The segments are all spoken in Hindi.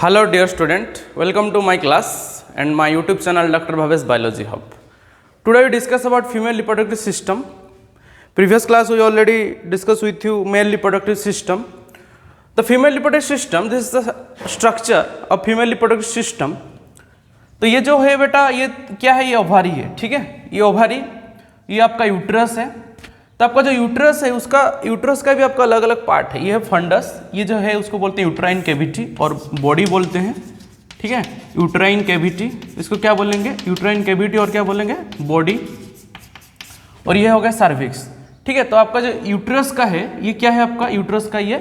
Hello dear student, welcome to my class and my YouTube channel Dr. Bhavesh Biology Hub. Today we discuss about female reproductive system. Previous class we already discussed with you male reproductive system. The female reproductive system, this is the structure of female reproductive system. तो ये जो है बेटा ये क्या है, ये ओवारी है, ठीक है, ये ओवारी, ये आपका यूट्रस है। तो आपका जो यूट्रस है उसका यूट्रस का भी आपका अलग अलग पार्ट है। ये है फंडस, ये जो है उसको बोलते हैं यूट्राइन कैविटी और बॉडी बोलते हैं, ठीक है, यूट्राइन कैविटी, इसको क्या बोलेंगे, यूट्राइन कैविटी और क्या बोलेंगे, बॉडी, और ये हो गया सर्विक्स, ठीक है। तो आपका जो यूट्रस का है ये क्या है, आपका यूट्रस का ये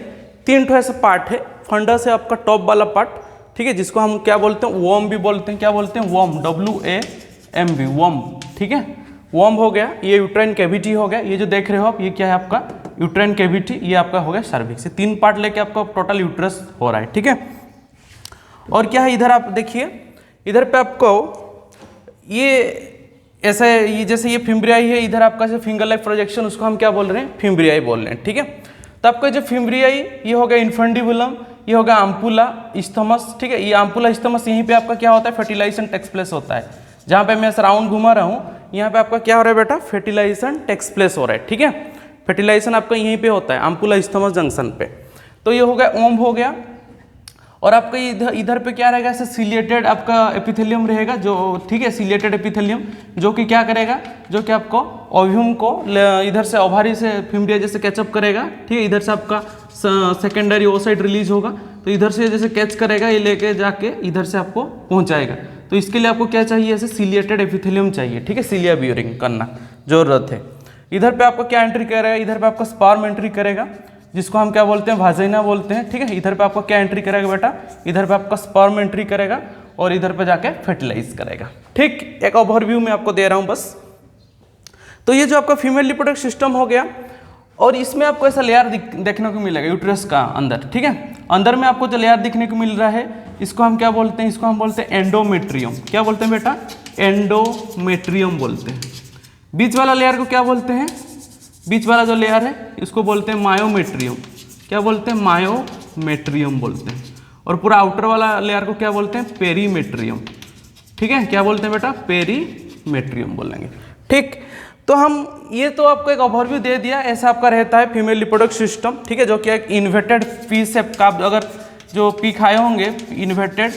तीन ठो ऐसा पार्ट है। फंडस है आपका टॉप वाला पार्ट, ठीक है, जिसको हम क्या बोलते हैं, वॉर्म भी बोलते हैं, क्या बोलते हैं, वॉर्म, WAMB, वॉर्म, ठीक है, वॉर्म हो गया। ये यूट्राइन कैविटी हो गया, ये जो देख रहे हो आप ये क्या है आपका यूट्राइन कैविटी, ये आपका हो गया सर्विक्स। ये तीन पार्ट लेके आपका टोटल यूट्रस हो रहा है, ठीक है। और क्या है इधर आप देखिए, इधर पे आपको ये ऐसा ये जैसे ये फिम्ब्रियाई है, इधर आपका जो फिंगर लाइक प्रोजेक्शन उसको हम क्या बोल रहे हैं, फिम्ब्रियाई बोल रहे हैं, ठीक है। तो आपका जो फिम्ब्रियाई ये हो गया इन्फेंडिबुलम, ये हो गया आम्पुला इस्थमस, ठीक है। ये आम्पुला इस्थमस यहीं पे आपका क्या होता है, फर्टिलाइजेशन टेक्स प्लेस होता है। जहाँ पे मैं राउंड घुमा रहा हूँ यहाँ पे आपका क्या हो रहा है बेटा, फर्टिलाइजेशन टेक्स प्लेस हो रहा है, ठीक है। फर्टिलाइजेशन आपका यहीं पे होता है आम्पुला इस्थमस जंक्शन पे। तो ये हो गया ओम हो गया। और आपका इधर पे क्या रहेगा, ऐसे सिलिएटेड आपका एपिथेलियम रहेगा, जो ठीक है, सिलिएटेड एपिथेलियम, जो कि क्या करेगा, जो कि आपको ओव्यूम को इधर से ओवारी से फिम्ब्रिया जैसे कैचअप करेगा, ठीक है। इधर से आपका सेकेंडरी ओसाइड रिलीज होगा, तो इधर से जैसे कैच करेगा, ये लेके जाके इधर से आपको पहुंचाएगा। तो इसके लिए आपको क्या चाहिए, ऐसे सिलिएटेड एपिथेलियम चाहिए, ठीक है, सिलिया बियरिंग करना जरूरत है। इधर पे आपको क्या एंट्री करेगा, इधर पे आपका स्पर्म एंट्री करेगा, जिसको हम क्या बोलते हैं, वाजाइना बोलते हैं, ठीक है। इधर पे आपको क्या एंट्री करेगा बेटा, इधर पे आपका स्पर्म एंट्री करेगा और इधर पे जाके फर्टिलाइज करेगा, ठीक। एक ओवरव्यू में आपको दे रहा हूँ बस। तो ये जो आपका फीमेल रिप्रोडक्टिव सिस्टम हो गया, और इसमें आपको ऐसा लेयर देखने को मिलेगा यूट्रस का अंदर, ठीक है। अंदर में आपको जो लेयर दिखने को मिल रहा है इसको हम क्या बोलते हैं, इसको हम बोलते हैं एंडोमेट्रियम। क्या बोलते हैं बेटा, एंडोमेट्रियम बोलते हैं। बीच वाला लेयर को क्या बोलते हैं, बीच वाला जो लेयर है इसको बोलते हैं मायोमेट्रियम। क्या बोलते हैं, मायोमेट्रियम बोलते हैं। और पूरा आउटर वाला लेयर को क्या बोलते हैं, पेरीमेट्रियम, ठीक है। क्या बोलते हैं बेटा, पेरीमेट्रियम बोलेंगे, ठीक। तो हम ये तो आपको एक ओवरव्यू दे दिया, ऐसा आपका रहता है फीमेल रिप्रोडक्टिव सिस्टम, ठीक है, जो कि एक इन्वर्टेड पी शेप का, अगर जो पी खाए होंगे इन्वर्टेड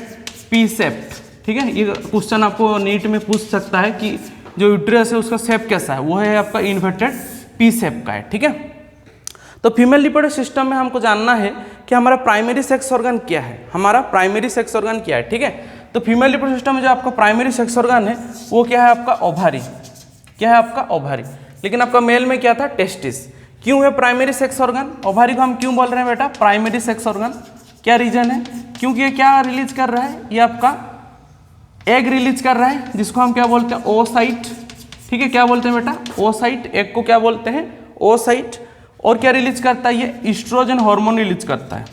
पी शेप, ठीक है। ये क्वेश्चन आपको नीट में पूछ सकता है कि जो यूट्रस है उसका शेप कैसा है, वो है आपका इन्वर्टेड पी शेप का है, ठीक है। तो फीमेल रिप्रोडक्टिव सिस्टम में हमको जानना है कि हमारा प्राइमरी सेक्स ऑर्गन क्या है, हमारा प्राइमरी सेक्स ऑर्गन क्या है, ठीक है। तो फीमेल रिप्रोडक्टिव सिस्टम में जो आपका प्राइमरी सेक्स ऑर्गन है वो क्या है, आपका ओवारी, क्या है आपका ओवारी। लेकिन आपका मेल में क्या था, टेस्टिस। क्यों है प्राइमरी सेक्स ऑर्गन, ओवारी को हम क्यों बोल रहे हैं बेटा प्राइमरी सेक्स ऑर्गन, क्या रीजन है, क्योंकि ये क्या रिलीज कर रहा है, ये आपका एग रिलीज कर रहा है, जिसको हम क्या बोलते हैं, ओसाइट, ठीक है। क्या बोलते हैं बेटा, ओसाइट, एग को क्या बोलते हैं, ओसाइट। और क्या रिलीज करता है, ये ईस्ट्रोजन हार्मोन रिलीज करता है,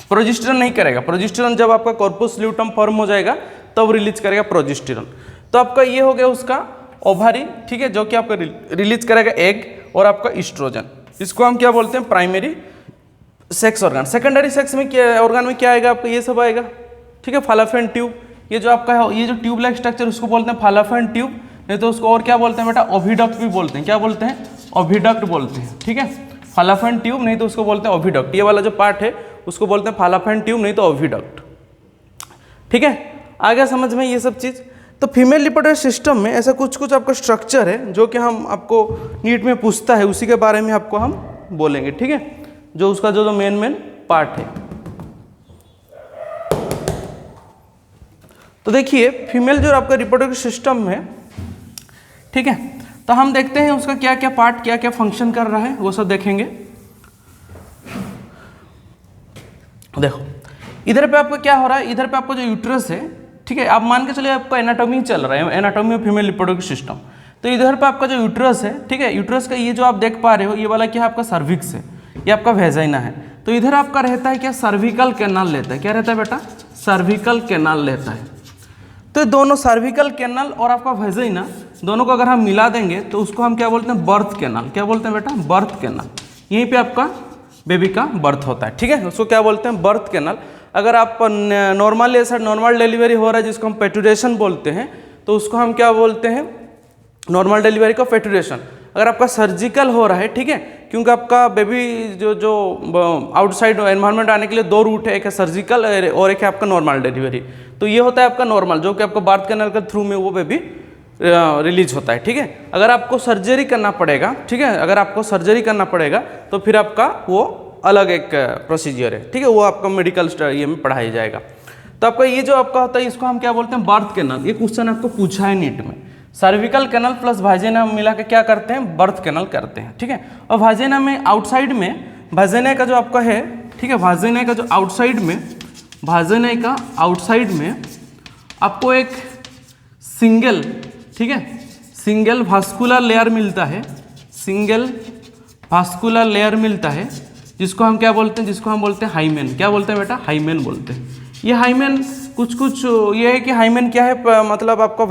प्रोजेस्टेरॉन नहीं करेगा। प्रोजेस्टेरॉन जब आपका कॉर्पस ल्यूटम फॉर्म हो जाएगा तब रिलीज करेगा प्रोजेस्टेरॉन। तो आपका ये हो गया उसका ओवारी, ठीक है, जो कि आपका रिलीज करेगा एग और आपका ईस्ट्रोजन। इसको हम क्या बोलते हैं, primary sex organ. Secondary sex में क्या ऑर्गन में क्या आएगा, आपका ये सब आएगा, ठीक है, फालाफेन ट्यूब। ये जो आपका है, ये जो ट्यूब लाइक स्ट्रक्चर उसको बोलते हैं फालाफेन ट्यूब, नहीं तो उसको और क्या बोलते हैं बेटा, ओविडक्ट भी बोलते हैं। क्या बोलते हैं, ओविडक्ट बोलते हैं, ठीक है। फालाफेन ट्यूब नहीं तो उसको बोलते हैं ओविडक्ट। ये वाला जो पार्ट है उसको बोलते हैं फालाफेन ट्यूब नहीं तो ओविडक्ट, ठीक है। आ गया समझ में ये सब चीज़। तो फीमेल रिप्रोडक्टिव सिस्टम में ऐसा कुछ कुछ आपका स्ट्रक्चर है जो कि हम आपको नीट में पूछता है, उसी के बारे में आपको हम बोलेंगे, ठीक है, जो उसका जो मेन पार्ट है। तो देखिए फीमेल जो आपका रिप्रोडक्टिव सिस्टम है, ठीक है, तो हम देखते हैं उसका क्या क्या पार्ट, क्या क्या फंक्शन कर रहा है, वो सब देखेंगे। देखो इधर पे आपका क्या हो रहा है, इधर पे आपको जो यूट्रस है, ठीक है, आप मान के चलिए आपका एनाटॉमी चल रहा है, anatomy of female reproductive system. तो इधर पे आपका जो यूट्रस है, ठीक है, यूट्रस का ये जो आप देख पा रहे हो, ये वाला क्या है आपका सर्विक्स है, ये आपका वेजाइना है। तो इधर आपका रहता है क्या, सर्विकल कैनाल लेता है। क्या रहता है बेटा, सर्विकल कैनाल लेता है। तो दोनों सर्विकल कैनाल और आपका वेजाइना दोनों को अगर हम मिला देंगे तो उसको हम क्या बोलते हैं, बर्थ कैनाल। क्या बोलते हैं बेटा, बर्थ कैनाल। यहीं पे आपका बेबी का बर्थ होता है, ठीक है, उसको क्या बोलते हैं, बर्थ कैनाल। अगर आप नॉर्मल ऐसा नॉर्मल डिलीवरी हो रहा है जिसको हम पेटुरेशन बोलते हैं, तो उसको हम क्या बोलते हैं, नॉर्मल डिलीवरी का पेटुरेशन। अगर आपका सर्जिकल हो रहा है, ठीक है, क्योंकि आपका बेबी जो आउटसाइड एनवायरनमेंट आने के लिए दो रूट है, एक है सर्जिकल और एक है आपका नॉर्मल डिलीवरी। तो ये होता है आपका नॉर्मल, जो कि आपका बर्थ कैनाल के थ्रू में वो बेबी रिलीज होता है, ठीक है। अगर आपको सर्जरी करना पड़ेगा, ठीक है, अगर आपको सर्जरी करना पड़ेगा तो फिर आपका वो अलग एक प्रोसीजर है, ठीक है, वो आपका मेडिकल ये में पढ़ाया जाएगा। तो आपका ये जो आपका होता है इसको हम क्या बोलते हैं, बर्थ कैनाल। ये क्वेश्चन आपको पूछा है नीट में, सर्विकल कैनाल प्लस वाजिना मिला के क्या करते हैं, बर्थ कैनाल करते हैं, ठीक है। और वाजिना में आउटसाइड में वाजिना का जो आपका है, ठीक है, वाजिना का जो आउटसाइड में, वाजिना का आउटसाइड में आपको एक सिंगल, ठीक है, सिंगल वास्कुलर लेयर मिलता है, सिंगल वास्कुलर लेयर मिलता है, जिसको हम क्या बोलते हैं, जिसको हम बोलते हैं हाइमेन। क्या बोलते हैं बेटा, हाइमेन बोलते हैं। ये हाइमेन कुछ ये है कि हाइमेन क्या है, मतलब आपको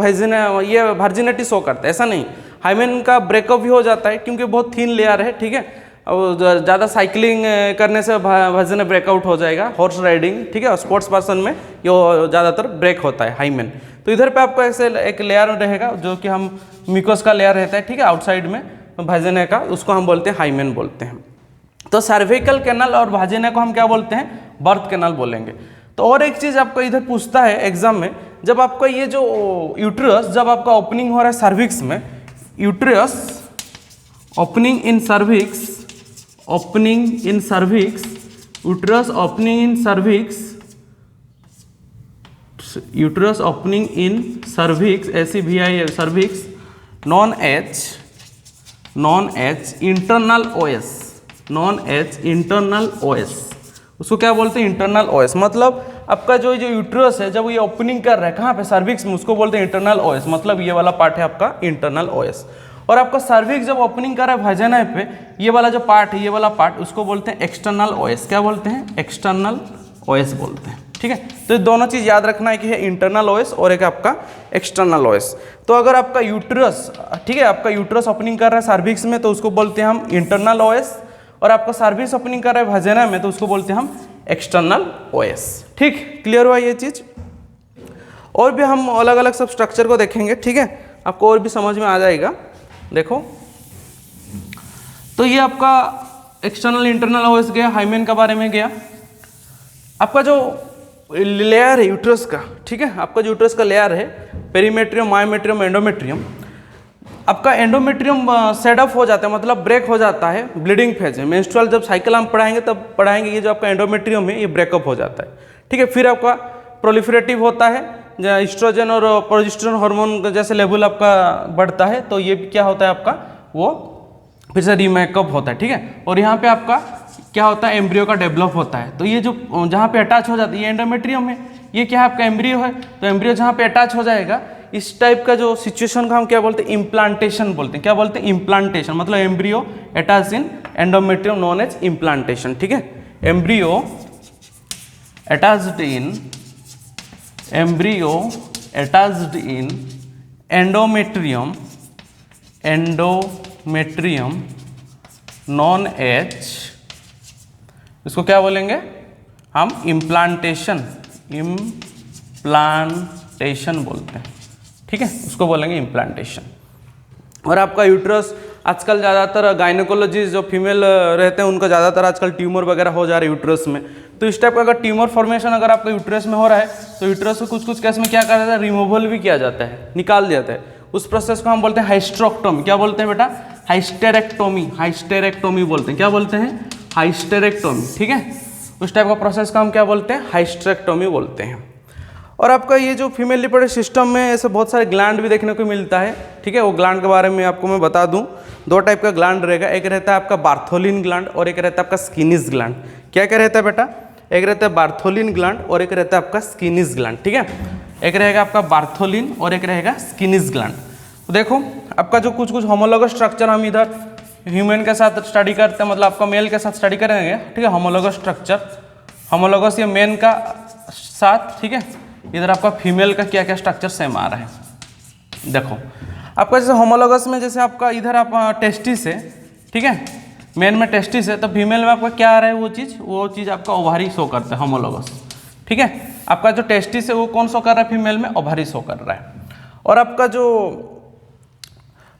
ये वर्जिनिटी शो करता है, ऐसा नहीं। हाइमेन का ब्रेकअप भी हो जाता है क्योंकि बहुत थिन लेयर है, ठीक है, और ज़्यादा साइकिलिंग करने से वर्जिना ब्रेकआउट हो जाएगा, हॉर्स राइडिंग, ठीक है, स्पोर्ट्स पर्सन में ये ज़्यादातर ब्रेक होता है हाइमेन। तो इधर पे आपको ऐसे एक लेयर रहेगा जो कि हम म्यूकस का लेयर रहता है, ठीक है, आउटसाइड में वाजिना का, उसको हम बोलते हैं हाइमेन बोलते हैं। तो सर्विकल कैनाल और वाजिना को हम क्या बोलते हैं, बर्थ कैनाल बोलेंगे। तो और एक चीज़ आपको इधर पूछता है एग्जाम में, जब आपका ये जो यूट्रस जब आपका ओपनिंग हो रहा है सर्विक्स में, uterus opening in cervix, opening in cervix, uterus opening in cervix, uterus opening in cervix, ऐसी भी आई cervix, known as internal os, known as internal os, उसको क्या बोलते हैं, इंटरनल ओएस। मतलब आपका जो यूट्रस है जब ये ओपनिंग कर रहा है कहाँ पे, सर्विक्स में, उसको बोलते हैं इंटरनल ओएस। मतलब ये वाला पार्ट है आपका इंटरनल ओएस। और आपका सर्विक्स जब ओपनिंग कर रहा है वाजिना पे, ये वाला जो पार्ट है, ये वाला पार्ट, उसको बोलते हैं एक्सटर्नल ओएस। क्या बोलते हैं, एक्सटर्नल ओएस बोलते हैं, ठीक है। तो ये दोनों चीज़ याद रखना है कि है इंटरनल ओएस और एक आपका एक्सटर्नल ओएस। तो अगर आपका यूट्रस, ठीक है, आपका यूट्रस ओपनिंग कर रहा है सर्विक्स में, तो उसको बोलते हैं हम इंटरनल ओएस, और आपका सर्विस ओपनिंग कर रहा है वाजिना में, तो उसको बोलते हैं हम एक्सटर्नल ओएस। ठीक, क्लियर हुआ ये चीज़। और भी हम अलग अलग सब स्ट्रक्चर को देखेंगे, ठीक है, आपको और भी समझ में आ जाएगा। देखो, तो ये आपका एक्सटर्नल इंटरनल ओएस गया, हाइमेन का बारे में गया। आपका जो लेयर है यूट्रस का, ठीक है, आपका जो यूट्रस का लेयर है, पेरीमेट्रियम, मायोमेट्रियम, एंडोमेट्रियम। आपका एंडोमेट्रियम सेड ऑफ हो जाता है, मतलब ब्रेक हो जाता है ब्लीडिंग फेज में। मेंस्ट्रुअल जब साइकिल हम पढ़ाएंगे तब पढ़ाएंगे, ये जो आपका एंडोमेट्रियम है ये ब्रेकअप हो जाता है, ठीक है। फिर आपका प्रोलिफरेटिव होता है, एस्ट्रोजन और प्रोजेस्टेरोन हार्मोन जैसे लेवल आपका बढ़ता है, तो ये क्या होता है आपका, वो फिर से रीमेकअप होता है, ठीक है। और यहाँ पे आपका क्या होता है, एम्ब्रियो का डेवलप होता है। तो ये जो जहाँ पे अटैच हो जाती है, ये एंडोमेट्रियम है, ये क्या है आपका एम्ब्रियो है। तो एम्ब्रियो जहाँ पे अटैच हो जाएगा, इस टाइप का जो सिचुएशन का हम क्या बोलते हैं, इम्प्लांटेशन बोलते हैं। क्या बोलते हैं, इम्प्लांटेशन। मतलब embryo attach in endometrium known as implantation, ठीक है। Embryo attached in, embryo attached in endometrium, endometrium known as, इसको क्या बोलेंगे हम, इम्प्लांटेशन, इम्प्लांटेशन बोलते हैं, ठीक है, उसको बोलेंगे इम्प्लांटेशन। और आपका यूट्रस आजकल ज़्यादातर गायनेकोलॉजिस्ट जो फीमेल रहते हैं उनका ज़्यादातर आजकल ट्यूमर वगैरह हो जा रहे हैं यूट्रस में। तो इस टाइप का अगर ट्यूमर फॉर्मेशन अगर आपका यूट्रस में हो रहा है, तो यूट्रस को कुछ केस में क्या करा जाता है, रिमूवल भी किया जाता है, निकाल दिया जाता है। उस प्रोसेस को हम बोलते हैं हाइस्टेरेक्टोमी। क्या बोलते हैं बेटा, हाइस्टेरेक्टोमी, हाइस्टेरेक्टोमी बोलते हैं। क्या बोलते हैं, हाइस्टेरेक्टोमी, ठीक है। उस टाइप का प्रोसेस को हम क्या बोलते हैं, हाइस्टेरेक्टोमी बोलते हैं। और आपका ये जो फीमेल रिप्रोडक्टिव सिस्टम में ऐसे बहुत सारे ग्लैंड भी देखने को मिलता है, ठीक है। वो ग्लैंड के बारे में आपको मैं बता दूं, दो टाइप का ग्लैंड रहेगा, एक रहता है आपका बार्थोलिन ग्लैंड और एक रहता है आपका स्किनिस ग्लैंड। क्या क्या रहता है बेटा, एक रहता है बार्थोलिन ग्लैंड और एक रहता है आपका स्किनिस ग्लैंड, ठीक है। एक रहेगा आपका बार्थोलिन और एक रहेगा स्किनिस ग्लैंड। तो देखो आपका जो कुछ होमोलोगस स्ट्रक्चर हम इधर ह्यूमन के साथ स्टडी करते हैं, मतलब आपका मेल के साथ स्टडी करेंगे, ठीक है। होमोलोगस स्ट्रक्चर, होमोलोगस ये मेन का साथ, ठीक है। इधर आपका फीमेल का क्या क्या स्ट्रक्चर सेम आ रहा है। देखो आपका जैसे होमोलोगस में जैसे आपका इधर आप टेस्टिस है, ठीक है, मेन में टेस्टिस है, तो फीमेल में आपका क्या आ रहा है, वो चीज़ आपका ओवारी शो करता है होमोलोगस। ठीक है। आपका जो टेस्टिस है वो कौन शो कर रहा है फीमेल में, ओवरी शो कर रहा है। और आपका जो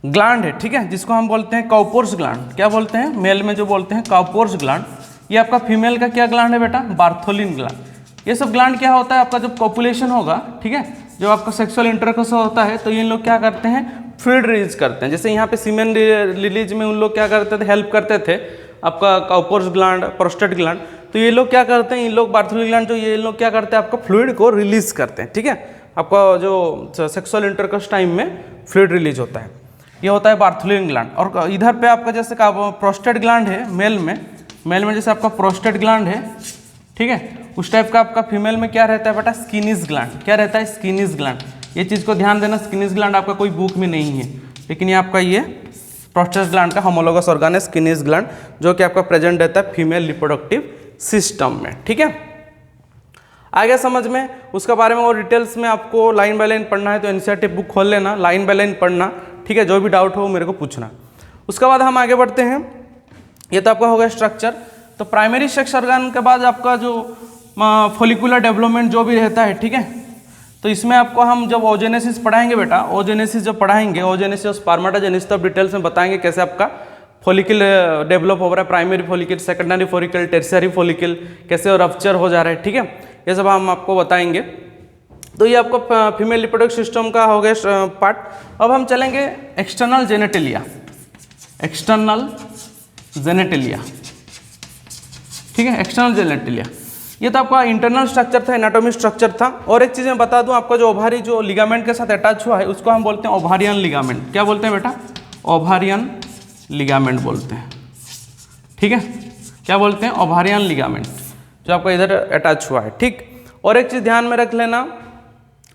ग्लैंड है, ठीक है, जिसको हम बोलते हैं काउपोर्स ग्लैंड, क्या बोलते हैं मेल में जो बोलते हैं काउपोर्स ग्लैंड, ये आपका फीमेल का क्या ग्लैंड है बेटा, बार्थोलिन ग्लैंड। ये सब ग्लैंड क्या होता है, आपका जब पॉपुलेशन होगा, ठीक है, जब आपका सेक्सुअल इंटरकोर्स होता है तो ये लोग क्या करते हैं, फ्लूइड रिलीज करते हैं। जैसे यहाँ पे सीमेन रिलीज में उन लोग क्या करते थे, हेल्प करते थे आपका काउपोर्स ग्लैंड, प्रोस्टेट ग्लैंड। तो ये लोग क्या करते हैं, इन लोग बार्थोलिन ग्लैंड जो ये लोग क्या करते हैं, आपका फ्लूइड को रिलीज करते हैं, ठीक है। आपका जो सेक्सुअल इंटरकोर्स टाइम में फ्लूइड रिलीज होता है, ये होता है बार्थोलिन ग्लैंड। और इधर पे आपका जैसे प्रोस्टेट ग्लैंड है मेल में जैसे आपका प्रोस्टेट ग्लैंड है, ठीक है, उस टाइप का आपका फीमेल में क्या रहता है बेटा, स्किनिस ग्लैंड। क्या रहता है, स्किनिस ग्लैंड। ये चीज़ को ध्यान देना, स्किनिस ग्लैंड आपका कोई बुक में नहीं है, लेकिन ये आपका ये प्रोस्टेट ग्लैंड का होमोलोगस ऑर्गन है स्किनिस ग्लैंड, जो कि आपका प्रेजेंट रहता है फीमेल रिप्रोडक्टिव सिस्टम में, ठीक है। आ गया समझ में। उसके बारे में और डिटेल्स में आपको लाइन बाय लाइन पढ़ना है तो एनसीईआरटी बुक खोल लेना, लाइन बाय लाइन पढ़ना, ठीक है। जो भी डाउट हो मेरे को पूछना। उसके बाद हम आगे बढ़ते हैं। ये तो आपका हो गया स्ट्रक्चर। तो प्राइमरी सेक्स ऑर्गन के बाद आपका जो फॉलिकुलर डेवलपमेंट जो भी रहता है, ठीक है, तो इसमें आपको हम जब ओजेनेसिस पढ़ाएंगे बेटा, ओजेनेसिस जब पढ़ाएंगे, ओजेनेसिस और स्पर्मेटोजेनेसिस तब डिटेल्स में बताएंगे कैसे आपका फॉलिकल डेवलप हो रहा है, primary follicle, secondary follicle, tertiary follicle, कैसे रप्चर हो जा रहा है, ठीक है, ये सब हम आपको बताएंगे। तो ये आपको फीमेल रिप्रोडक्टिव सिस्टम का हो गया पार्ट। अब हम चलेंगे एक्सटर्नल जेनेटेलिया, एक्सटर्नल जेनेटेलिया, ठीक है, एक्सटर्नल जेनेटेलिया। ये तो आपका इंटरनल स्ट्रक्चर था, एनाटॉमी स्ट्रक्चर था। और एक चीज़ मैं बता दूं, आपका जो ओवारी जो लिगामेंट के साथ अटैच हुआ है उसको हम बोलते हैं ओवारियन लिगामेंट। क्या बोलते हैं बेटा, ओवारियन लिगामेंट बोलते हैं, ठीक है। क्या बोलते हैं, ओवारियन लिगामेंट, जो आपका इधर अटैच हुआ है, ठीक। और एक चीज़ ध्यान में रख लेना,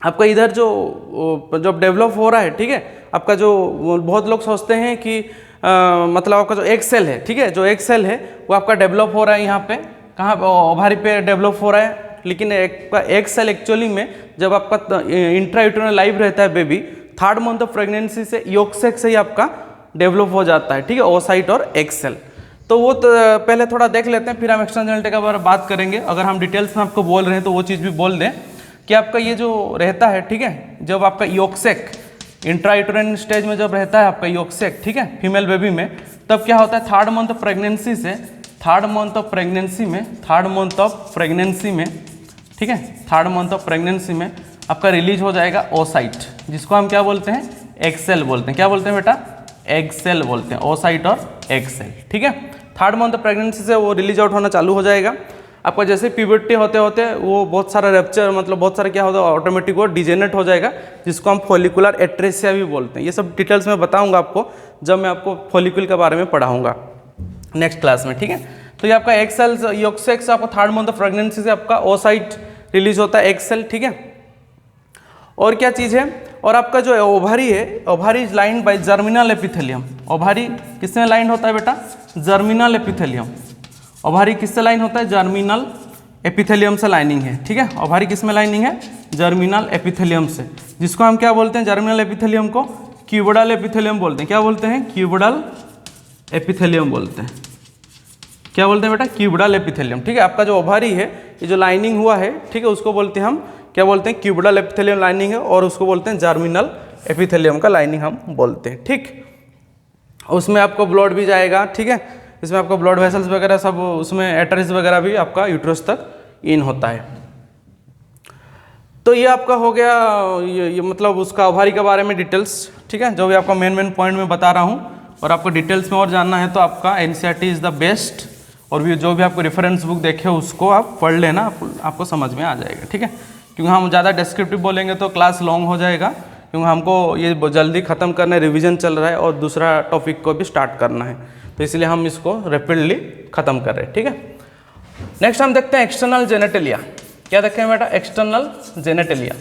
आपका इधर जो डेवलप हो रहा है, ठीक है, आपका जो बहुत लोग सोचते हैं कि मतलब आपका जो एक सेल है, ठीक है, जो एक सेल है वो आपका डेवलप हो रहा है यहाँ पे, कहाँ पे, ओवारी पे डेवलप हो रहा है। लेकिन एक सेल एक्चुअली में जब आपका इंट्रायूटेरिन लाइव रहता है baby, 3rd month of pregnancy से योक सेक से ही आपका डेवलप हो जाता है, ठीक है, ओसाइट और एक सेल। तो वो तो पहले थोड़ा देख लेते हैं, फिर हम एक्सटर्नल जेनेटिक के बारे में बात करेंगे। अगर हम डिटेल्स में आपको बोल रहे हैं तो वो चीज़ भी बोल दें कि आपका ये जो रहता है, ठीक है, जब आपका योक्सेक इंट्रायूटेरिन स्टेज में जब रहता है आपका योक्सेक, ठीक है, फीमेल बेबी में, तब क्या होता है, 3rd मंथ ऑफ प्रेगनेंसी से 3rd मंथ ऑफ प्रेगनेंसी में, 3rd मंथ ऑफ प्रेगनेंसी में, ठीक है, 3rd मंथ ऑफ प्रेगनेंसी में आपका रिलीज हो जाएगा ओसाइट, जिसको हम क्या बोलते हैं, एग सेल बोलते हैं। क्या बोलते हैं बेटा, एग सेल बोलते हैं, ओसाइट और एग सेल, ठीक है। 3rd मंथ ऑफ प्रेगनेंसी से वो रिलीज आउट होना चालू हो जाएगा। आपका जैसे प्यूबर्टी होते होते वो बहुत सारा रप्चर, मतलब बहुत सारा क्या होता है, ऑटोमेटिक वो डिजेनरेट हो जाएगा, जिसको हम फॉलिकुलर एट्रेसिया भी बोलते हैं। ये सब डिटेल्स में बताऊंगा आपको जब मैं आपको फॉलिकुल के बारे में पढ़ाऊंगा नेक्स्ट क्लास में, ठीक है। तो ये आपका एग सेल योक्सेक्स आपका 3rd मंथ ऑफ प्रेगनेंसी से आपका ओसाइट रिलीज होता है, एग सेल, ठीक है। और क्या चीज़ है, और आपका जो ओवारी है, ovary is lined by germinal epithelium. Ovary किससे लाइंड होता है बेटा, जर्मिनल एपिथेलियम। ओवारी किससे लाइन होता है, जर्मिनल एपिथेलियम से लाइनिंग है, ठीक है। ओवारी किस में लाइनिंग है, जर्मिनल एपिथेलियम से, जिसको हम क्या बोलते हैं, जर्मिनल एपिथेलियम को क्यूबिडल एपिथेलियम बोलते हैं। क्या बोलते हैं, क्यूबिडल एपिथेलियम बोलते हैं। क्या बोलते हैं बेटा, क्यूबिडल एपिथेलियम, ठीक है। आपका जो ओवारी है, ये जो लाइनिंग हुआ है, ठीक है, उसको बोलते हैं हम क्या बोलते हैं, क्यूबिडल एपिथेलियम लाइनिंग है, और उसको बोलते हैं जर्मिनल एपिथेलियम का लाइनिंग हम बोलते हैं, ठीक। उसमें आपको ब्लड भी जाएगा, ठीक है, इसमें आपको ब्लड वेसल्स वगैरह सब, उसमें एटरिस वगैरह भी आपका यूट्रस तक इन होता है। तो ये आपका हो गया ये मतलब उसका ओवारी के बारे में डिटेल्स, ठीक है, जो भी आपका मेन पॉइंट में बता रहा हूँ। और आपको डिटेल्स में और जानना है तो आपका एनसीईआरटी इज़ द बेस्ट, और भी जो भी आपको रेफरेंस बुक देखे उसको आप पढ़ लेना, आपको समझ में आ जाएगा, ठीक है। क्योंकि हम ज़्यादा डिस्क्रिप्टिव बोलेंगे तो क्लास लॉन्ग हो जाएगा, क्योंकि हमको ये जल्दी ख़त्म करना है, रिवीजन चल रहा है और दूसरा टॉपिक को भी स्टार्ट करना है, तो इसलिए हम इसको रैपिडली ख़त्म कर रहे हैं, ठीक है। नेक्स्ट हम देखते हैं एक्सटर्नल जेनेटेलिया। क्या देखें बेटा, एक्सटर्नल जेनेटेलिया।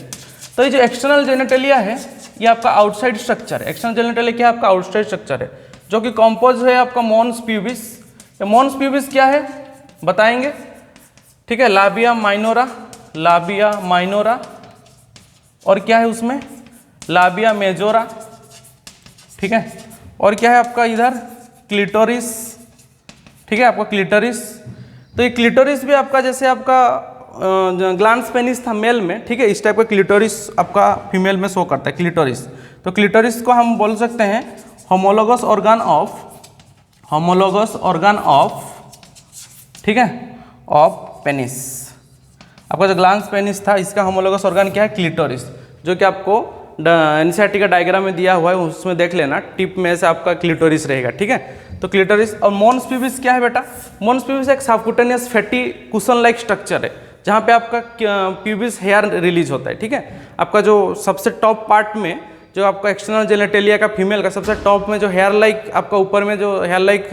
तो ये जो एक्सटर्नल जेनेटेलिया है, ये आपका आउटसाइड स्ट्रक्चर है। एक्सटर्नल जेनेटेलिया क्या, आपका आउटसाइड स्ट्रक्चर है, जो कि कॉम्पोज है आपका मॉन्स प्यूबिस। मॉन्स प्यूबिस क्या है बताएंगे, ठीक है, लाबिया माइनोरा, लाबिया माइनोरा, और क्या है उसमें, लाबिया मेजोरा, ठीक है, और क्या है आपका इधर क्लिटोरिस, ठीक है, आपका क्लिटोरिस। तो ये क्लिटोरिस भी आपका जैसे आपका ग्लैंड्स पेनिस था मेल में, ठीक है, इस टाइप का क्लिटोरिस आपका फीमेल में शो करता है, क्लिटोरिस। तो क्लिटोरिस को हम बोल सकते हैं होमोलोगस ऑर्गन ऑफ, ठीक है, ऑफ पेनिस। आपका जो ग्लैंड्स पेनिस था इसका होमोलोगस ऑर्गन क्या है, क्लिटोरिस, जो कि आपको एनसीईआरटी का डायग्राम में दिया हुआ है, उसमें देख लेना, टिप में से आपका क्लिटोरिस रहेगा, ठीक है। तो क्लिटोरिस और मोन्स प्यूबिस क्या है बेटा, मोन्स प्यूबिस एक subcutaneous fatty cushion like structure है, जहाँ पे आपका प्यूबिस हेयर रिलीज होता है, ठीक है। आपका जो सबसे टॉप पार्ट में जो आपका एक्सटर्नल जेनेटेलिया का फीमेल का सबसे टॉप में जो हेयर लाइक आपका ऊपर में जो हेयर लाइक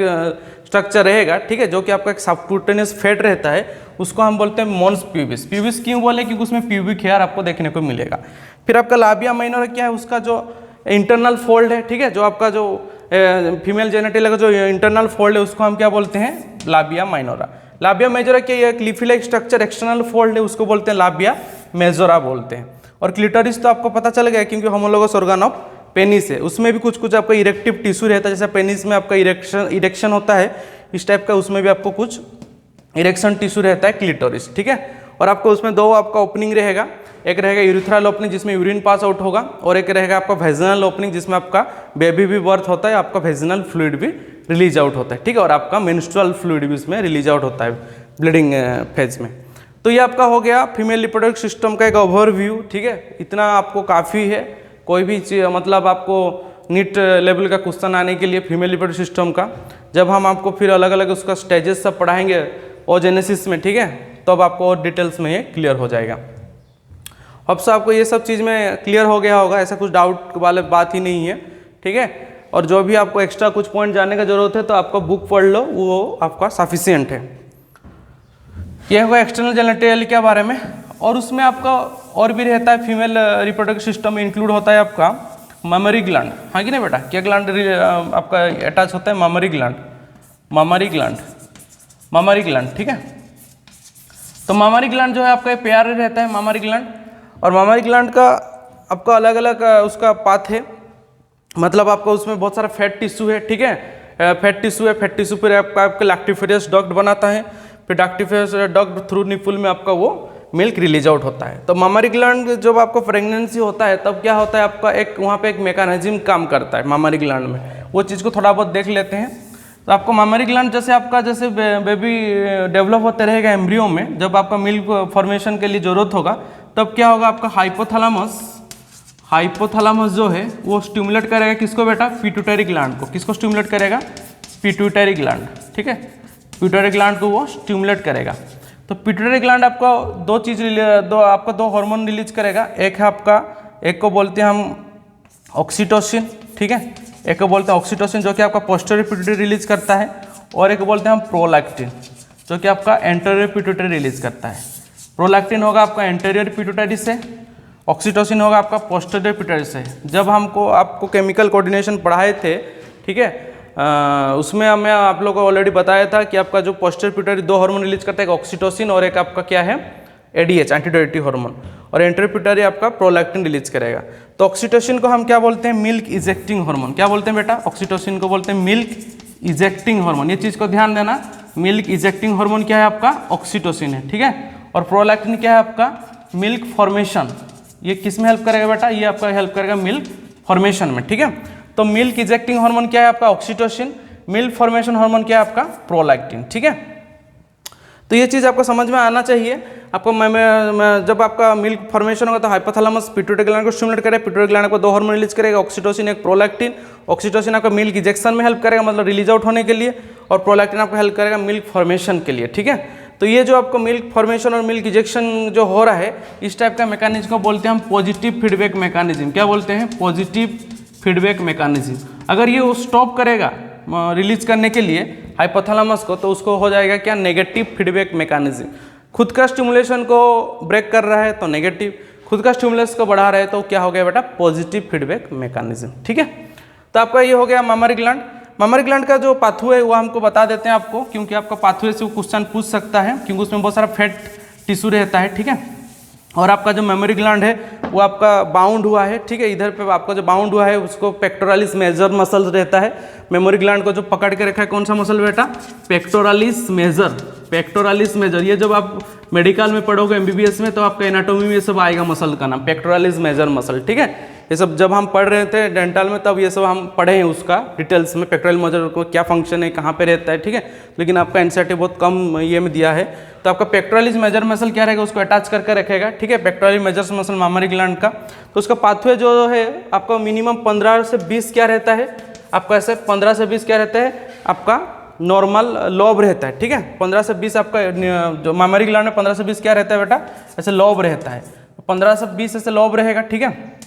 स्ट्रक्चर रहेगा, ठीक है, जो कि आपका एक सबक्यूटेनियस फैट रहता है, उसको हम बोलते हैं मोन्स प्यूबिस। प्यूबिस क्यों बोले, क्योंकि उसमें प्यूबिक हेयर आपको देखने को मिलेगा। फिर आपका लाबिया माइनोरा क्या है, उसका जो इंटरनल फोल्ड है, ठीक है, जो आपका जो फीमेल जेनेटेलिया का जो इंटरनल फोल्ड है उसको हम क्या बोलते हैं, लाबिया माइनोरा। लाबिया मेजोरा क्या है, leafy like structure external fold है, उसको बोलते हैं लाबिया मेजोरा बोलते हैं। और क्लिटोरिस तो आपको पता चल गया क्योंकि होमोलोगस ऑर्गन ऑफ पेनिस है, उसमें भी कुछ कुछ आपका इरेक्टिव टिश्यू रहता है, जैसे पेनिस में आपका इरेक्शन होता है इस टाइप का, उसमें भी आपको कुछ इरेक्शन टिश्यू रहता है क्लिटोरिस, ठीक है। और आपको उसमें दो आपका ओपनिंग रहेगा, एक रहेगा यूरिथ्रल ओपनिंग जिसमें यूरिन पास आउट होगा, और एक रहेगा आपका वेजिनल ओपनिंग जिसमें आपका बेबी भी बर्थ होता है, आपका वेजिनल फ्लूइड भी रिलीज आउट होता है, ठीक है, और आपका मेंस्ट्रुअल फ्लूइड भी इसमें रिलीज आउट होता है ब्लीडिंग फेज में। तो ये आपका हो गया फीमेल रिप्रोडक्टिव सिस्टम का एक ओवरव्यू, ठीक है, इतना आपको काफ़ी है। कोई भी चीज मतलब आपको नीट लेवल का क्वेश्चन आने के लिए फीमेल रिप्रोडक्टिव सिस्टम का, जब हम आपको फिर अलग अलग उसका स्टेजेस सब पढ़ाएंगे ओजेनेसिस में, ठीक है, तब आपको और डिटेल्स में ये क्लियर हो जाएगा। अब से आपको ये सब चीज़ में क्लियर हो गया होगा, ऐसा कुछ डाउट वाले बात ही नहीं है, ठीक है। और जो भी आपको एक्स्ट्रा कुछ पॉइंट जानने का जरूरत है तो आपका बुक पढ़ लो, वो आपका सफिशियंट है। ये होगा एक्सटर्नल जेनेटेलिया के बारे में। और उसमें आपका और भी रहता है, फीमेल रिप्रोडक्टिव सिस्टम में इंक्लूड होता है आपका ममरी ग्लैंड, हाँ कि नहीं बेटा, क्या ग्लैंड आपका अटैच होता है, ममरी ग्लैंड, ठीक है। तो ममरी ग्लैंड जो है आपका प्यार रहता है ममरी ग्लैंड, और ममरी ग्लैंड का आपका अलग अलग उसका पाथ है, मतलब आपका उसमें बहुत सारा फैट टिश्यू है, ठीक है, फैट टिश्यू पर आपका लैक्टिफेरियस डक्ट बनाता है, फिर लैक्टिफेरियस डक्ट थ्रू निपुल में आपका वो मिल्क रिलीज आउट होता है। तो ममरी ग्लैंड जब आपको प्रेगनेंसी होता है तब क्या होता है, आपका एक वहाँ पे एक मैकेनिज्म काम करता है ममरी ग्लैंड में, वो चीज़ को थोड़ा बहुत देख लेते हैं। तो आपको ममरी ग्लैंड जैसे आपका जैसे बेबी डेवलप होते रहेगा एम्ब्रियो में, जब आपका मिल्क फॉर्मेशन के लिए ज़रूरत होगा तब क्या होगा, आपका हाइपोथैलेमस जो है वो स्टिमुलेट करेगा किसको बेटा, पिट्यूटरी ग्लैंड को। किसको स्टिमुलेट करेगा, पिट्यूटरी ग्लैंड, ठीक है, पिट्यूटरी ग्लैंड को वो स्टिमुलेट करेगा। तो पिट्यूटरी ग्लैंड आपका दो हार्मोन रिलीज करेगा, एक है आपका, एक को बोलते हैं हम ऑक्सीटोसिन, ठीक है, एक को बोलते हैं ऑक्सीटोसिन जो कि आपका पोस्टीरियर पिट्यूटरी रिलीज करता है, और एक को बोलते हैं हम प्रोलैक्टिन जो कि आपका एंटीरियर पिट्यूटरी रिलीज करता है। प्रोलैक्टिन होगा आपका एंटीरियर पिट्यूटरी से, ऑक्सीटोसिन होगा आपका पोस्टीरियर पिट्यूटरी से। जब आपको केमिकल कोऑर्डिनेशन पढ़ाए थे, ठीक है, उसमें हमें आप लोगों को ऑलरेडी बताया था कि आपका जो पोस्टीरियर पिट्यूटरी दो हार्मोन रिलीज करता है, एक ऑक्सीटोसिन और एक आपका क्या है, एडीएच, एंटी डायरेक्टिव हार्मोन, और एंटीरियर पिट्यूटरी आपका प्रोलैक्टिन रिलीज करेगा। तो ऑक्सीटोसिन को हम क्या बोलते हैं, मिल्क इजेक्टिंग हार्मोन। क्या बोलते हैं बेटा, ऑक्सीटोसिन को बोलते हैं मिल्क इजेक्टिंग हार्मोन। ये चीज़ को ध्यान देना, मिल्क इजेक्टिंग हार्मोन क्या है आपका, ऑक्सीटोसिन है, ठीक है। और प्रोलैक्टिन क्या है आपका, मिल्क फॉर्मेशन। ये किस में हेल्प करेगा बेटा, ये आपका हेल्प करेगा मिल्क फॉर्मेशन में, ठीक है। तो मिल्क इजेक्टिंग हार्मोन क्या है आपका, ऑक्सीटोसिन, मिल्क फॉर्मेशन हार्मोन क्या है आपका, प्रोलैक्टिन, ठीक है। तो ये चीज़ आपको समझ में आना चाहिए। आपको जब आपका मिल्क फॉर्मेशन होगा तो हाइपोथैलेमस पिट्यूटरी ग्लैंड को स्टिमुलेट करेगा, पिट्यूटरी ग्लैंड को दो हार्मोन रिलीज करेगा, ऑक्सीटोसिन एक प्रोलैक्टिन। ऑक्सीटोसिन आपका मिल्क इजेक्शन में हेल्प करेगा, मतलब रिलीज आउट होने के लिए, और प्रोलैक्टिन आपको हेल्प करेगा मिल्क फॉर्मेशन के लिए, ठीक है। तो ये जो आपको मिल्क फॉर्मेशन और मिल्क इजेक्शन जो हो रहा है, इस टाइप का मैकेनिज्म को बोलते हैं हम पॉजिटिव फीडबैक मैकेनिज्म। क्या बोलते हैं, पॉजिटिव फीडबैक मैकेनिज्म। अगर ये वो स्टॉप करेगा रिलीज करने के लिए हाइपोथैलेमस को, तो उसको हो जाएगा क्या, नेगेटिव फीडबैक मैकेनिज्म। खुद का स्टिमुलेशन को ब्रेक कर रहा है तो नेगेटिव, खुद का स्टिमुलेशन को बढ़ा रहा है तो क्या हो गया बेटा, पॉजिटिव फीडबैक मैकेनिज्म, ठीक है। तो आपका ये हो गया ममरी ग्लैंड। ममरी ग्लैंड का जो पाथवे है वो हमको बता देते हैं आपको, क्योंकि आपका पाथवे से वो क्वेश्चन पूछ सकता है, क्योंकि उसमें बहुत सारा फैट टिश्यू रहता है, ठीक है। और आपका जो मेमोरी ग्लैंड है वो आपका बाउंड हुआ है, ठीक है। इधर पे आपका जो बाउंड हुआ है उसको पेक्टोरालिस मेजर मसल रहता है। मेमोरी ग्लैंड को जो पकड़ के रखा है कौन सा मसल बेटा, पेक्टोरालिस मेजर, पेक्टोरालिस मेजर, ये जब आप मेडिकल में पढ़ोगे MBBS में तो आपका एनाटोमी में ये सब आएगा मसल का नाम, पेक्टोरालिस मेजर मसल, ठीक है। ये सब जब हम पढ़ रहे थे डेंटल में तब ये सब हम पढ़े हैं उसका डिटेल्स में, पेक्टोरल मसल को क्या फंक्शन है, कहाँ पे रहता है, ठीक है। लेकिन आपका एनसीईआरटी बहुत कम ये में दिया है, तो आपका पेक्टोरालिस मेजर मसल क्या रहेगा, उसको अटैच करके रखेगा, ठीक है। पेक्टोरालिस मेजर मसल मामरी ग्लैंड का, तो उसका पाथवे जो है आपका मिनिमम 15 से 20 क्या रहता है आपका, ऐसे 15 से 20 क्या रहता है आपका नॉर्मल लॉब रहता है, ठीक है। 15 से 20 आपका जो मामरी ग्लैंड में 15 से 20 क्या रहता है बेटा, ऐसे लॉब रहता है, 15 से 20 ऐसे लॉब रहेगा, ठीक है।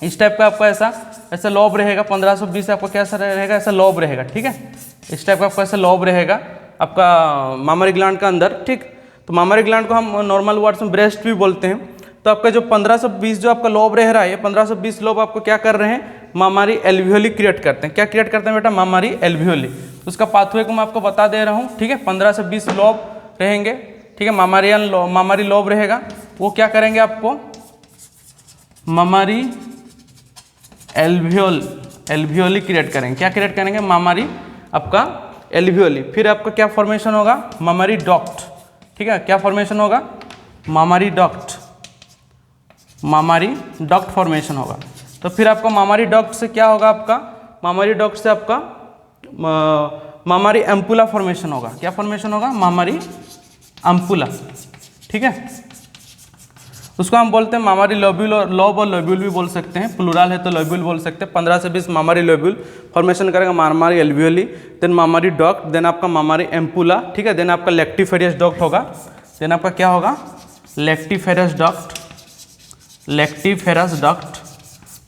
इस टाइप का आपका ऐसा लॉब रहेगा, 15 से 20 आपका कैसा रहेगा, ऐसा लॉब रहेगा, ठीक है। इस टाइप का आपका ऐसा लॉब रहेगा आपका मामरी ग्लैंड का अंदर, ठीक। तो मामरी ग्लैंड को हम नॉर्मल वर्ड्स में ब्रेस्ट भी बोलते हैं। तो आपका जो 15 से 20 जो आपका लॉब रह रहा है, ये 15 से 20 लॉब आपको क्या कर रहे हैं, मामरी एल्वियोली क्रिएट करते हैं। क्या क्रिएट करते हैं बेटा, मामरी एल्वियोली। तो उसका पाथवे को मैं आपको बता दे रहा हूँ, ठीक है। 15 से 20 लॉब रहेंगे, ठीक है, मामरी लॉब रहेगा, वो क्या करेंगे आपको मामरी एल्वियोली क्रिएट करेंगे। क्या क्रिएट करेंगे, मामरी आपका एल्वियोली। फिर आपका क्या फॉर्मेशन होगा, मामरी डक्ट, ठीक है। क्या फॉर्मेशन होगा, मामरी डक्ट फॉर्मेशन होगा। तो फिर आपका मामरी डक्ट से क्या होगा, आपका मामरी डक्ट से आपका मामरी एम्पुला फॉर्मेशन होगा। क्या फॉर्मेशन होगा, मामरी एम्पुला, ठीक है। उसको हम बोलते हैं मामरी लोब्यूल, और लॉब और लोब्यूल भी बोल सकते हैं, प्लूरल है तो लोब्यूल बोल सकते हैं। 15 से 20 मामरी लोब्यूल फॉर्मेशन करेगा, मामरी एल्वियोली, देन मामरी डक्ट, देन आपका मामरी एम्पुला, ठीक है। देन आपका लेक्टिफेरस डक्ट होगा, देन आपका क्या होगा, लेक्टिफेरस डक्ट।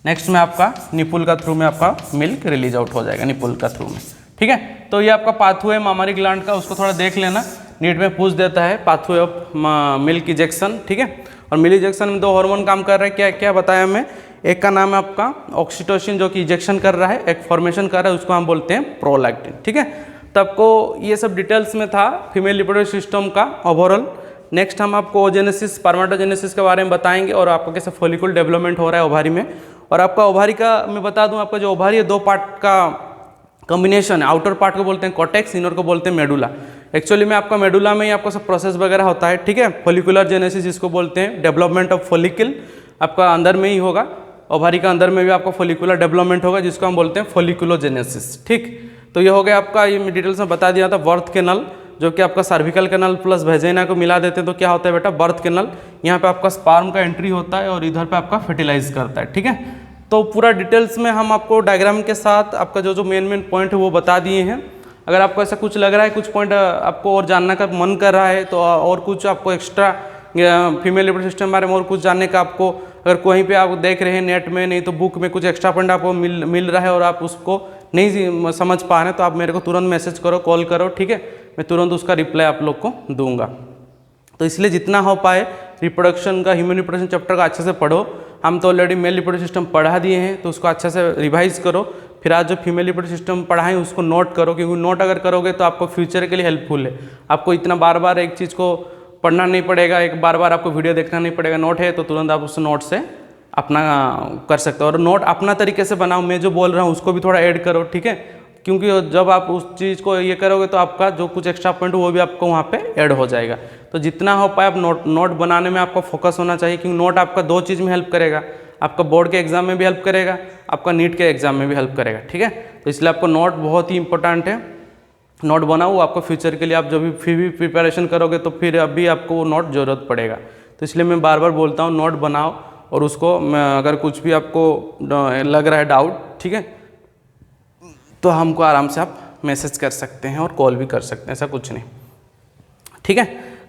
नेक्स्ट में आपका निपुल का थ्रू में आपका मिल्क रिलीज आउट हो जाएगा, निपुल का थ्रू में, ठीक है। तो ये आपका पाथवे मामरी ग्लैंड का, उसको थोड़ा देख लेना, नीट में पूछ देता है पाथवे ऑफ मिल्क इजेक्शन, ठीक है। और मिल्क इजेक्शन में 2 हार्मोन काम कर रहे हैं, क्या क्या बताया मैं, एक का नाम है आपका ऑक्सीटोसिन जो कि इजेक्शन कर रहा है, एक फॉर्मेशन कर रहा है, उसको हम बोलते हैं प्रोलैक्टिन, ठीक है। तो आपको ये सब डिटेल्स में था फीमेल रिप्रोडक्टिव सिस्टम का ओवरऑल। नेक्स्ट हम आपको ओजेनेसिस, स्पर्मेटोजेनेसिस के बारे में बताएंगे, और आपका कैसे फॉलिकल डेवलपमेंट हो रहा है ओवारी में। और आपका ओवारी का मैं बता दूं, आपका जो ओवारी है 2 पार्ट का कॉम्बिनेशन है। आउटर पार्ट को बोलते हैं कॉटेक्स, इनर को बोलते हैं मेडुला। एक्चुअली में आपका मेडुला में ही आपका सब प्रोसेस वगैरह होता है, ठीक है। फॉलिकुलर जेनेसिस जिसको बोलते हैं, डेवलपमेंट ऑफ फॉलिकल आपका अंदर में ही होगा। ओवारी का अंदर में भी आपका फॉलिकुलर डेवलपमेंट होगा, जिसको हम बोलते हैं फॉलिकुलोजेनेसिस, ठीक। तो ये हो गया आपका, ये डिटेल्स में बता दिया था। बर्थ कैनल जो कि आपका सर्विकल कैनल प्लस वेजाइना को मिला देते हैं, तो क्या होता है बेटा, बर्थ कैनल। यहाँ पे आपका स्पर्म का एंट्री होता है और इधर पे आपका फर्टिलाइज करता है, ठीक है। तो पूरा डिटेल्स में हम आपको डायग्राम के साथ आपका जो मेन पॉइंट है वो बता दिए हैं। अगर आपको ऐसा कुछ लग रहा है, कुछ पॉइंट आपको और जानने का मन कर रहा है, तो और कुछ आपको एक्स्ट्रा फीमेल रिप्रोडक्टिव सिस्टम के बारे में और कुछ जानने का आपको, अगर कहीं पे आप देख रहे हैं नेट में, नहीं तो बुक में कुछ एक्स्ट्रा पॉइंट आपको मिल रहा है और आप उसको नहीं समझ पा रहे हैं, तो आप मेरे को तुरंत मैसेज करो, कॉल करो, ठीक है। मैं तुरंत उसका रिप्लाई आप लोग को दूंगा। तो इसलिए जितना हो पाए रिप्रोडक्शन का, ह्यूमन रिप्रोडक्शन चैप्टर का अच्छे से पढ़ो। हम तो ऑलरेडी मेल रिप्रोडक्टिव सिस्टम पढ़ा दिए हैं, तो उसको अच्छे से रिवाइज करो। फिर आज जो फीमेल रिप्रोडक्टिव सिस्टम पढ़ाएं उसको नोट करो, क्योंकि नोट अगर करोगे तो आपको फ्यूचर के लिए हेल्पफुल है। आपको इतना बार बार एक चीज़ को पढ़ना नहीं पड़ेगा, एक बार बार आपको वीडियो देखना नहीं पड़ेगा। नोट है तो तुरंत आप उस नोट से अपना कर सकते हो, और नोट अपना तरीके से बनाओ। मैं जो बोल रहा हूँ उसको भी थोड़ा ऐड करो, ठीक है। क्योंकि जब आप उस चीज़ को ये करोगे तो आपका जो कुछ एक्स्ट्रा पॉइंट वो भी आपको वहाँ पे ऐड हो जाएगा। तो जितना हो पाए आप नोट बनाने में आपको फोकस होना चाहिए, क्योंकि नोट आपका 2 चीज़ में हेल्प करेगा। आपका बोर्ड के एग्जाम में भी हेल्प करेगा, आपका नीट के एग्जाम में भी हेल्प करेगा, ठीक है। तो इसलिए आपको नोट बहुत ही इंपॉर्टेंट है। नोट बनाओ, आपको फ्यूचर के लिए आप जब भी फिर भी प्रिपरेशन करोगे तो फिर अभी आपको वो नोट ज़रूरत पड़ेगा। तो इसलिए मैं बार बार बोलता हूँ नोट बनाओ, और उसको अगर कुछ भी आपको लग रहा है डाउट, ठीक है, तो हमको आराम से आप मैसेज कर सकते हैं और कॉल भी कर सकते हैं, ऐसा कुछ नहीं, ठीक है।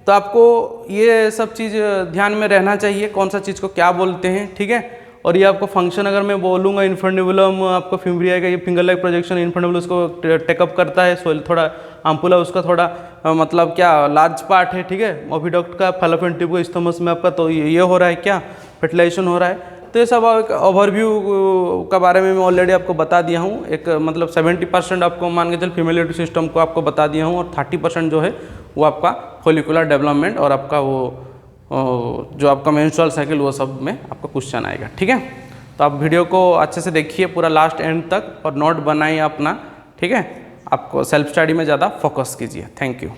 तो आपको ये सब चीज़ ध्यान में रहना चाहिए, कौन सा चीज़ को क्या बोलते हैं, ठीक है। और ये आपको फंक्शन अगर मैं बोलूँगा, इन्फेंडिबुलम आपका फिम्ब्रिया का ये फिंगर लाइक प्रोजेक्शन, इन्फेंडिबुलम उसको टेकअप करता है, सोल थोड़ा आम्पुला उसका थोड़ा मतलब क्या लार्ज पार्ट है, ठीक है। ओविडक्ट का फैलोपियन ट्यूब को स्टमस में आपका तो ये हो रहा है, क्या फर्टिलाइजेशन हो रहा है। तो ये सब एक ओवरव्यू का बारे में मैं ऑलरेडी आपको बता दिया हूँ। एक मतलब 70% आपको मान के चल फीमेल रिप्रोडक्टिव सिस्टम को आपको बता दिया हूँ, और 30% जो है वो आपका फॉलिकुलर डेवलपमेंट और आपका वो जो आपका मेंस्ट्रुअल साइकिल, वो सब में आपका क्वेश्चन आएगा, ठीक है। तो आप वीडियो को अच्छे से देखिए पूरा लास्ट एंड तक, और नोट बनाइए अपना, ठीक है। आपको सेल्फ स्टडी में ज़्यादा फोकस कीजिए। Thank you.